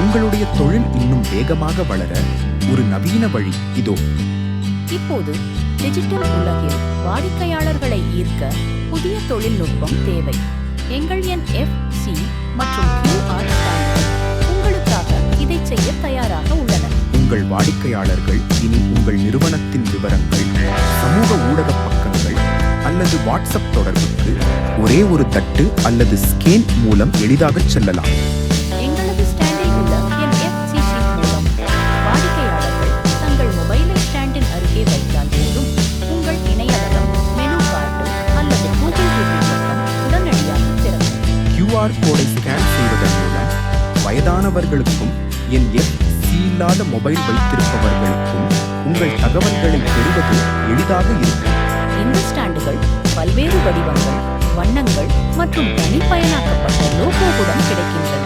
உங்களுடைய தொழில் இன்னும் வேகமாக வளர ஒரு நவீன வழி இதோ. இப்போது டிஜிட்டல் உலகில் வாடிக்கையாளர்களை ஈர்க்க புதிய தொழில்நுட்பம் தேவை. எங்கள் NFC மற்றும் QR ஸ்கேனர்கள் உங்களுக்காக இதை செய்ய தயாராக உள்ளன. உங்கள் வாடிக்கையாளர்கள் இனி உங்கள் நிறுவனத்தின் விவரங்கள், சமூக ஊடக பக்கங்கள் அல்லது வாட்ஸ்அப் தொடர்புக்கு ஒரே ஒரு தட்டு அல்லது ஸ்கேன் மூலம் எளிதாக செல்லலாம். எங்களது ஸ்டாண்டில் உள்ள NFC ஷீட் மூலம் வாடிக்கையாளர்கள் தங்கள் மொபைலை ஸ்டாண்டின் அருகே வைத்தால் போதும், உங்கள் இணையதளம், மெனு கார்டு அல்லது கூகுள் ரிவ்யூ பக்கம் உடனடியாக திறக்கும். QR கோடை ஸ்கேன் செய்வதன் மூலம் வயதானவர்களுக்கும் NFC இல்லாத மொபைல் வைத்திருப்பவர்களுக்கும் உங்கள் தகவல்களை பெறுவது எளிதாக இருக்கும். இந்த ஸ்டாண்டுகள் பல்வேறு வடிவங்கள், வண்ணங்கள் மற்றும் தனிப்பயனாக்கப்பட்ட லோகோவுடன் கிடைக்கின்றன.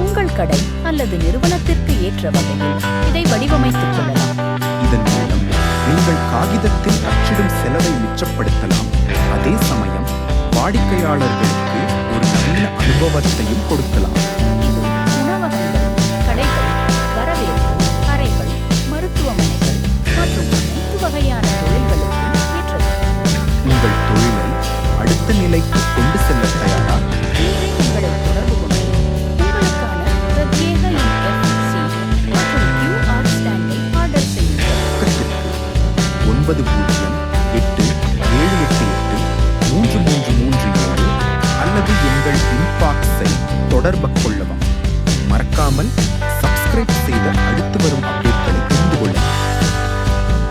உங்கள் கடை அல்லது நிறுவனத்திற்கு ஏற்ற வகையில் இதை வடிவமைத்துக் கொள்ளலாம். இதன் மூலம் நீங்கள் காகிதத்தில் அச்சிடும் செலவை மிச்சப்படுத்தலாம். அதே சமயம் வாடிக்கையாளர்களுக்கு ஒரு நவீன அனுபவத்தையும் கொடுக்கலாம். இது உணவகங்கள், கடைகள், வரவேற்பு அறைகள், மருத்துவமனைகள் மற்றும் அனைத்து வகையான தொழில்களுக்கும் ஏற்றது. உங்கள் தொழிலை அடுத்த நிலைக்கு கொண்டு செல்ல தயாரா? இன்றே உங்களை தொடர்பு கொண்டு உங்களுக்கான பிரத்யேக NFC மற்றும் QR ஸ்டாண்டை ஆர்டர் செய்யுங்கள். பக்கத்திற்கு 9087883337 அல்லது எங்கள் இன்பாக்ஸை தொடர்பு கொள்ளவும். மறக்காமல் சப்ஸ்கிரைப் செய்த